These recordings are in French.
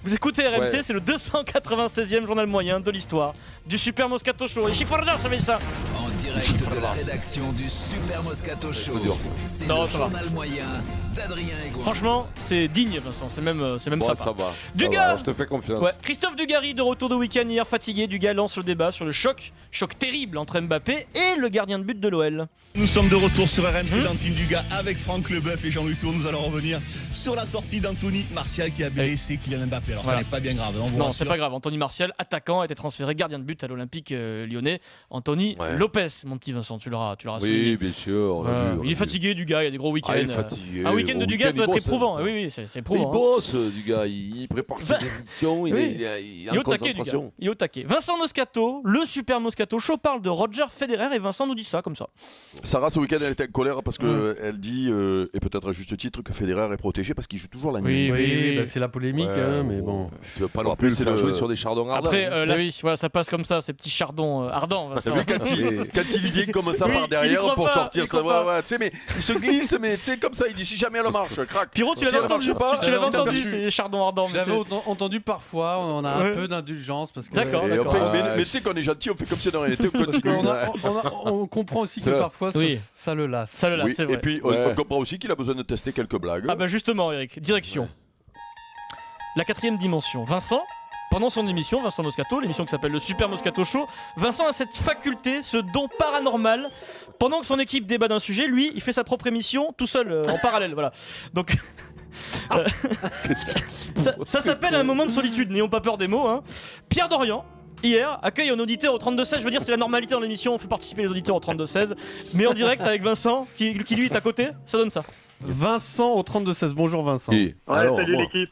Vous écoutez RMC, Ouais. c'est le 296e journal moyen de l'histoire du Super Moscato Show. Et Chiffre-d'or, ça fait ça. En direct de la rédaction du Super Moscato Show. C'est Non, le ça va. journal moyen d'Adrien Egoin. Franchement, c'est digne, Vincent. C'est même Bon, sympa. ça va. Dugas. Ça va, je te fais confiance. Ouais. Christophe Dugarry de retour de week-end hier fatigué. Dugas lance le débat sur le choc terrible entre Mbappé et le gardien de but de l'OL. Nous sommes de retour sur RMC dans Team Dugas avec Franck Leboeuf et Jean-Louis Tour. Nous allons revenir sur la sortie d'Anthony Martial qui a blessé Kylian Mbappé. Alors Voilà. ça n'est pas bien grave. On vous Non, rassure. c'est pas grave. Anthony Martial, attaquant, a été transféré gardien de but à l'Olympique lyonnais. Anthony Ouais. Lopez, mon petit Vincent, tu l'auras Oui, souligné. bien sûr. On l'a Voilà. vu, on Il l'a est vu. fatigué, Dugas. Il y a des gros week-ends. Ah, il est fatigué. Un week-end de Au Dugas, ça doit être week-end, il bosse, éprouvant. hein. Oui, c'est Il éprouvant. hein. bosse, du gars. Il prépare ses émissions. Il Oui. est Il est en au taquet, Dugas. concentration. Il est au taquet. Vincent Moscato, le Super Moscato Show, parle de Roger Federer et Vincent nous dit ça comme ça. Sarah, ce week-end, elle était en colère parce qu'elle dit, et peut-être à juste titre, que Federer est protégé parce qu'il joue toujours la nuit. Oui, bah, c'est la polémique, Ouais, hein, mais bon. Tu veux pas Non non plus plus le faire le- jouer sur des chardons ardents. Après, hein. là, oui, voilà, ça passe comme ça, ces petits chardons ardents. T'as Vincent. vu quand il vient comme ça Oui, par il y derrière croit pour pas, il sortir y ça, croit pas. ouais, tu sais, mais il se glisse, mais tu sais, comme ça, il dit si jamais elle marche, crac. Pierrot, tu Si l'avais elle marche entendu, pas, tu l'avais on t'a entendu, perçu. ces chardons ardents. Je mais l'avais tu- entendu parfois, on a Ouais. un peu d'indulgence parce que. D'accord. Et on fait- Ah, mais tu sais qu'on est gentil, on fait comme si on rien n'était, on Parce continue. on comprend aussi C'est que là. parfois Oui. ça le lasse. Ça le lasse, Oui, c'est vrai. et puis Ouais. on comprend aussi qu'il a besoin de tester quelques blagues. Ah bah justement, Eric, direction. La 4e dimension. Vincent, pendant son émission, Vincent Moscato, l'émission qui s'appelle le Super Moscato Show, Vincent a cette faculté, ce don paranormal. Pendant que son équipe débat d'un sujet, lui, il fait sa propre émission tout seul, en parallèle, voilà. Donc, ça s'appelle un moment de solitude, n'ayons pas peur des mots. Hein. Pierre Dorian, hier, accueille un auditeur au 32-16. Je veux dire, c'est la normalité dans l'émission, on fait participer les auditeurs au 32-16. Mais en direct avec Vincent, qui lui est à côté, ça donne ça. Vincent au 32-16. Bonjour Vincent. Et Ouais, alors, salut bon. l'équipe.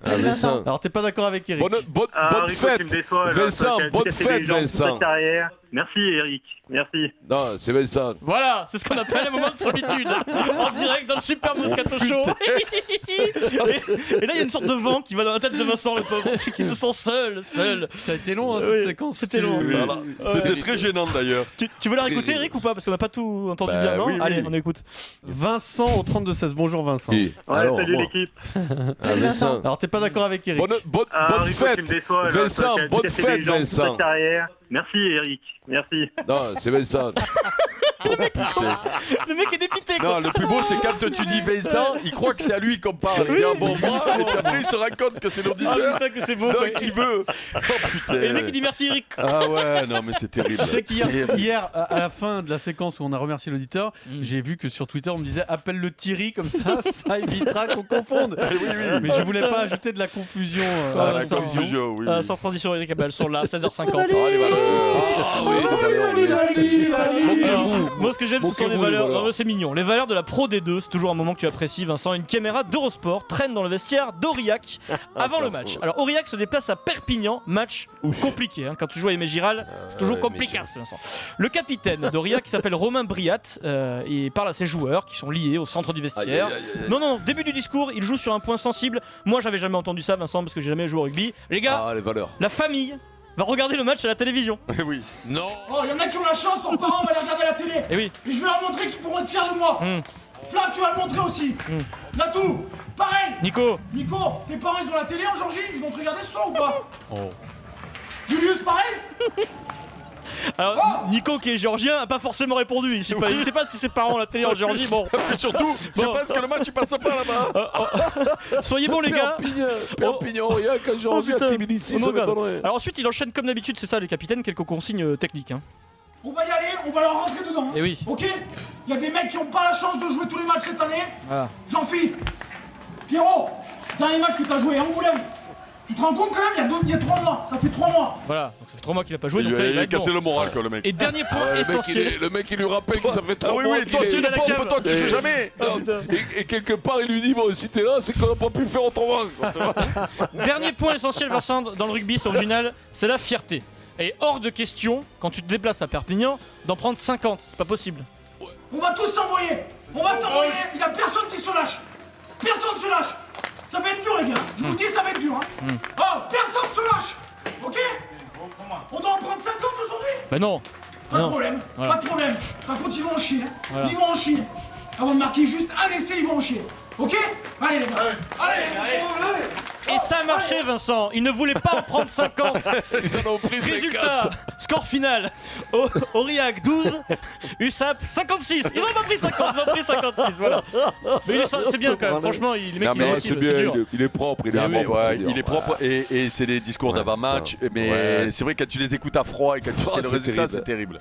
Ah, Vincent. Alors t'es pas d'accord avec Eric? Bonne Ah, bonne Rico, fête, tu me déçois, là, Vincent. qui a Bonne cassé fête, les jambes toute Vincent. sa carrière. Merci Eric, merci. Non, c'est Vincent. Voilà, c'est ce qu'on appelle un moment de solitude. En direct dans le Super Moscato Show. Et là, il y a une sorte de vent qui va dans la tête de Vincent, le pauvre, qui se sent seul. Ça a été long hein, Oui, cette séquence. c'était long. Oui. Voilà. C'était très gênant d'ailleurs. Tu veux la réécouter, Très- Eric, ou pas? Parce qu'on n'a pas tout entendu Bah bien, non? oui, oui. Allez, on écoute. Vincent au 32-16. Bonjour Vincent. Et Ouais, alors, salut bon. l'équipe. Ah, Vincent. Alors t'es pas d'accord avec Eric? Bonne Ah, fête, Rico, tu me déçois, là, Vincent. qui a Bonne cassé fête, les jambes toute sa Vincent. carrière. Merci Eric, merci. Non, c'est Vincent. Le mec est dépité, quoi. Non, le plus beau, c'est quand tu dis Vincent, il croit que c'est à lui qu'on parle. Il dit ah bon, moi, et puis après, il se rend compte que c'est Ah l'auditeur. putain, que c'est beau, quoi. Donc il veut. Oh putain. Et le mec, il dit merci, Eric. Ah ouais, non, mais c'est terrible. Tu sais qu'hier, Terrible. à la fin de la séquence où on a remercié l'auditeur, j'ai vu que sur Twitter on me disait appelle le Thierry comme ça évitera qu'on confonde. Mais je voulais pas ajouter de la confusion. Ah, à la la confusion. confusion, oui. Ah, oui. sans transition, Eric, elles sont là, 16h50. Ah, les valeurs. Ah oui, Alors, moi, ce que j'aime, ce sont les Moquez-vous, valeurs. les valeurs. Non, c'est mignon. Les valeurs de la Pro D2, c'est toujours un moment que tu apprécies, Vincent. Une caméra d'Eurosport traîne dans le vestiaire d'Aurillac avant ça le match. faut. Alors, Aurillac se déplace à Perpignan, match compliqué. Hein. Quand tu joues à Aimé Giral, c'est toujours ouais, compliqué, mais Vincent. Le capitaine d'Aurillac, qui s'appelle Romain Briat, il parle à ses joueurs qui sont liés au centre du vestiaire. Aïe, aïe, aïe, aïe. Non, non, début du discours, il joue sur un point sensible. Moi, j'avais jamais entendu ça, Vincent, parce que j'ai jamais joué au rugby. Les gars, Ah, les valeurs. la famille va regarder le match à la télévision. Oui. Non. Oh, il y en a qui ont la chance, leurs parents vont aller regarder la télé. Et oui. Et je vais leur montrer qu'ils pourront être fiers de moi. Flav, tu vas le montrer aussi. Natou, pareil. Nico, Nico, tes parents ils ont la télé en Georgie, ils vont te regarder ce soir ou pas? Julius, pareil. alors, Nico qui est géorgien a pas forcément répondu. Il sait pas si ses parents ont la télé en Géorgie. Bon, Et surtout, je Bon. pense que le match il passe pas là-bas. soyez bons les gars. Perpignan, rien quand j'ai Oh, envie à putain. Tbilissi, Oh, ça mon gars. m'étonnerait. Alors ensuite il enchaîne comme d'habitude, c'est ça les capitaines, quelques consignes techniques. Hein. On va y aller, on va leur rentrer dedans. Eh oui. Ok? Il y a des mecs qui ont pas la chance de jouer tous les matchs cette année. Voilà. Jean-Phi, Pierrot, dernier match que t'as joué à Angoulême. Tu te rends compte quand même, il y a 3 mois, ça fait 3 mois. Voilà, donc ça fait 3 mois qu'il a pas joué, Il donc là, il lui va a être cassé bon. le moral, quoi, le mec. Et dernier point Ouais, essentiel. le mec, il lui rappelle que ça fait 3 Ah oui, mois oui, qu'il toi, est- tu es la le pompe, cave. toi, tu joues jamais. Non, et quelque part, il lui dit bon, si t'es là, c'est qu'on n'a pas pu le faire autrement. Dernier point essentiel Vincent dans le rugby, c'est original, c'est la fierté. Et hors de question, quand tu te déplaces à Perpignan, d'en prendre 50, c'est pas possible. On va tous s'envoyer. On va s'envoyer, il y a personne qui se lâche. Personne se lâche. Ça va être dur les gars, je vous le dis ça va être dur hein. Oh, personne se lâche. Ok? On doit en prendre 50 aujourd'hui? Bah non. Pas de Non. problème, Voilà. pas de problème. Par contre ils vont en chier. Hein. Voilà. Ils vont en chier. Avant de marquer juste un essai, ils vont en chier. Ok? Allez les gars. Allez. Et ça a marché, Vincent. Ils ne voulaient pas en prendre 50. Ils en ont pris 50. Résultat, score final. Aurillac 12, USAP 56. Ils n'ont pas pris 50, ils ont pris 56. Voilà. Mais c'est bien quand même. Franchement, les mecs, Non, ils mais ont c'est motivé, c'est bien, dur. il est propre, il est Ah oui, propre. ouais, il est propre et c'est les discours d'avant-match. Mais Ouais. c'est vrai que quand tu les écoutes à froid et quand tu sais le c'est résultat, terrible. c'est terrible.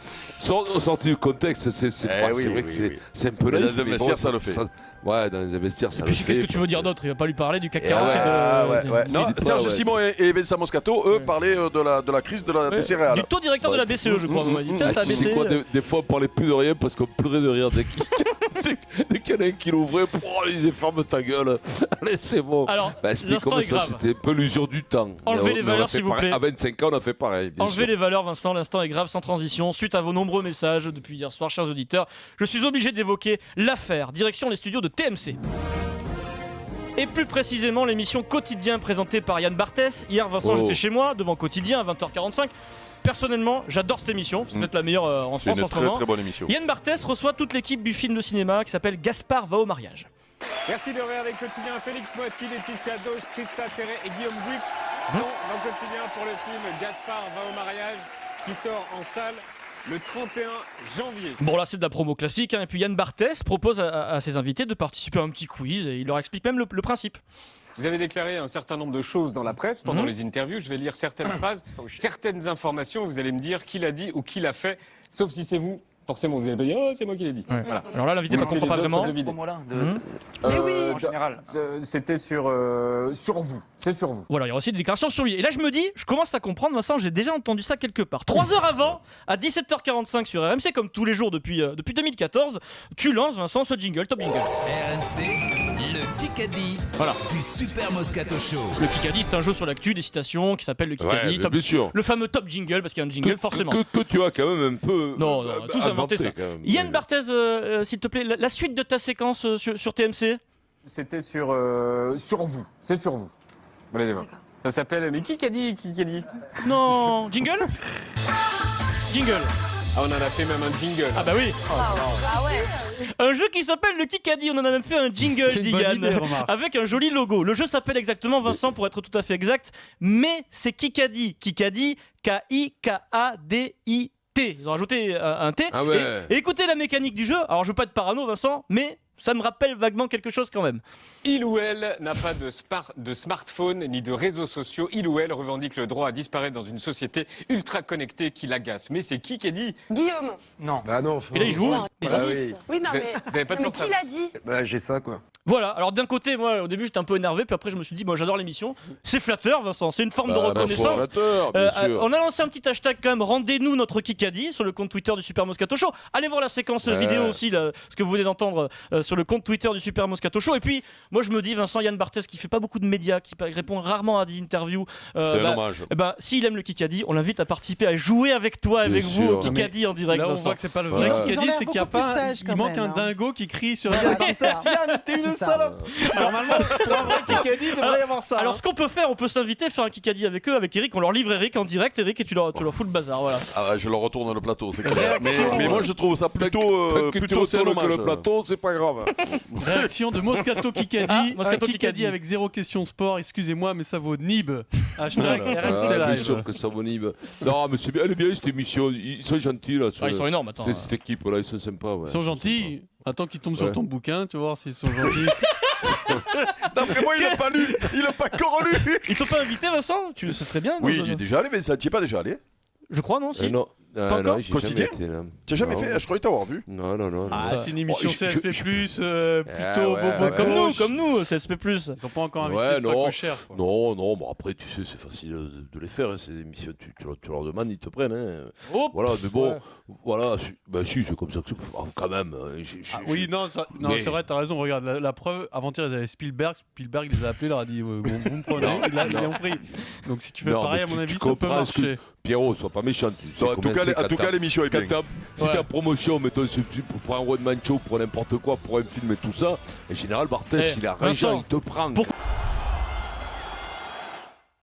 Sorti du contexte, c'est oui, vrai oui, que oui. c'est un peu Mais naïf. dans les vestiaires, ça le fait. Ouais, dans les vestiaires, ça Et le puis fait. qu'est-ce que tu veux parce dire d'autre? Il va pas lui parler du CAC Eh 40 ouais, et de- ouais. il Non, est pas, Serge ouais. Simon et Vincent Moscato, eux, parlaient de la crise des céréales. Du taux directeur de la BCE, je crois. on m'a dit. Putain, ça a Tu sais baissé. quoi, des fois on parlait plus de rien parce qu'on pleurait de rire dès qu'il y en a un qui l'ouvrait. Oh, il disait ferme ta gueule. Allez, c'est bon. Alors, Bah, c'était l'instant comme est ça, grave. c'était un peu l'usure du temps. Enlevez les Mais on a valeurs, fait s'il vous pareil. plaît. À 25 ans, on a fait pareil. bien Enlevez sûr. les valeurs, Vincent, l'instant est grave sans transition. Suite à vos nombreux messages depuis hier soir, chers auditeurs, je suis obligé d'évoquer l'affaire. Direction les studios de TMC. Et plus précisément, l'émission Quotidien présentée par Yann Barthès. Hier, Vincent, Oh. j'étais chez moi, devant Quotidien, à 20h45. Personnellement, j'adore cette émission. C'est peut-être la meilleure en C'est France une en ce très moment. très bonne émission. Yann Barthès reçoit toute l'équipe du film de cinéma qui s'appelle Gaspard va au mariage. Merci de regarder Quotidien. Félix Moati, Laetitia Doge, Christa Terré et Guillaume Brix sont dans Quotidien pour le film Gaspard va au mariage qui sort en salle le 31 janvier. Bon, là, c'est de la promo classique. Et puis Yann Barthès propose à ses invités de participer à un petit quiz et il leur explique même le principe. Vous avez déclaré un certain nombre de choses dans la presse pendant les interviews. Je vais lire certaines phrases, certaines informations. Vous allez me dire qui l'a dit ou qui l'a fait. Sauf si c'est vous. Forcément, vous allez me dire, oh, c'est moi qui l'ai dit. Ouais. Voilà. Alors là, l'invité ne Vous comprend pas laissez les vraiment. autres deviner. Mais oui. En général. C'était sur vous. C'est sur vous. Voilà, il y aura aussi des déclarations sur lui. Et là, je me dis, je commence à comprendre, Vincent, j'ai déjà entendu ça quelque part. 3 heures avant, à 17h45 sur RMC, comme tous les jours depuis 2014, tu lances, Vincent, ce jingle, top jingle. RMC, le Kikadi Voilà. du Super Moscato Show. Le Kikadi, c'est un jeu sur l'actu, des citations, qui s'appelle le Kikadi. Ouais, bien sûr. Le fameux top jingle, parce qu'il y a un jingle, forcément. Que tu as quand même un peu. Non, on a tous inventé ça. quand même. Yann Barthès, s'il te plaît, la suite de ta séquence sur TMC. C'était sur vous. C'est sur vous. Vous allez voir. Ça s'appelle. Mais qui a dit? Non, jingle Jingle. Ah, on en a fait même un jingle. Ah bah oui. Ah ouais. Un jeu qui s'appelle le Kikadi, on en a même fait un jingle, C'est une dit bonne Yann, idée, remarque. avec un joli logo. Le jeu s'appelle exactement, Vincent, pour être tout à fait exact, mais c'est Kikadi. Kikadi, K-I-K-A-D-I-T. Ils ont rajouté un T. Ah ouais. Et écoutez la mécanique du jeu. Alors je veux pas être parano, Vincent, mais ça me rappelle vaguement quelque chose quand même. Il ou elle n'a pas de smartphone ni de réseaux sociaux. Il ou elle revendique le droit à disparaître dans une société ultra connectée qui l'agace. Mais c'est qui a dit? Guillaume. Non. Bah non, Et là il joue. Non, Voilà. oui. Oui, non, Vous mais, avez pas de mais qui portable. l'a dit? Bah j'ai ça quoi. Voilà, alors d'un côté, moi au début j'étais un peu énervé, puis après je me suis dit, moi j'adore l'émission. C'est flatteur, Vincent, c'est une forme de reconnaissance. Bien sûr. On a lancé un petit hashtag quand même, rendez-nous notre Kikadi sur le compte Twitter du Super Moscato Show. Allez voir la séquence vidéo aussi, là, ce que vous venez d'entendre sur le compte Twitter du Super Moscato Show. Et puis, moi je me dis, Vincent, Yann Barthès qui fait pas beaucoup de médias, qui répond rarement à des interviews. C'est dommage. S'il aime le Kikadi, on l'invite à participer, à jouer avec toi, avec Bien vous sûr. au Kikadi en direct. Là, on Vincent. voit que c'est pas le vrai Ouais. Kikadi, Ils ont l'air c'est qu'il y a beaucoup plus pas. sages, Il quand manque même, un hein. dingo qui crie sur Ouais, Yann c'est Barthès. ça. Yann, t'es une C'est ça. salope. Normalement, pour un vrai Kikadi, il devrait y avoir ça. Alors hein. ce qu'on peut faire, on peut s'inviter, faire un Kikadi avec eux, avec Eric, on leur livre Eric en direct, Eric, et tu leur fous le bazar, voilà. Ah ouais, je leur retourne le plateau, c'est clair. Réaction. Mais moi je trouve ça plutôt Tant que tu plutôt c'est retournes que dommage. le plateau, c'est pas grave. Réaction de Moscato Kikadi. Ah, Un Moscato Kikadi Kikadi. avec 0 question sport. Excusez-moi, mais ça vaut Nib. Hashtag RMC Ah, bien Live. sûr que ça bonime. Non, mais c'est bien, elle est bien cette émission. Ils sont gentils là. Ah, ils sont énormes, attends. Cette équipe là, ils sont sympas. Ouais. Ils sont gentils. Attends qu'ils tombent sur Ouais. ton bouquin, tu vas voir s'ils sont gentils. D'après moi, il l'a pas lu, il l'a pas encore lu. Ils t'ont pas invité, Vincent Ce serait bien. Oui, non, il est déjà allé, mais ça t'y est pas déjà allé. Je crois, non, si. Non, Pas encore j'ai Quotidien jamais été là. Tu as jamais Non. fait? Je croyais t'avoir vu. Non. Ah, c'est une émission Oh, je- CSP+, plutôt ouais, bobo ouais. Comme nous, CSP+. Ils sont pas encore invités Ouais, de non. pas cher. quoi. Non, bon après tu sais c'est facile de les faire, hein, ces émissions, tu leur demandes, ils te prennent. Hein. Oh, Voilà, mais bon, Ouais. voilà, si c'est comme ça que c'est. Quand même. Ah, oui, non, Mais- c'est vrai, t'as raison. Regarde, la preuve, avant-hier, ils avaient Spielberg, il les a appelés, il leur a dit vous me prenez, ils l'ont pris. Donc si tu fais Non, pareil, à mais mon tu avis, ça peut comprends ce que- marcher. Pierrot, sois pas méchant. Tu sais En tout comment cas, c'est en tout quand cas, l'émission est Quand bien. si Ouais. ta promotion, mettons, pour un one-man show, pour n'importe quoi, pour un film et tout ça, en général, Barthès, Eh, il est arrangeant, Vincent, il te prend. pour-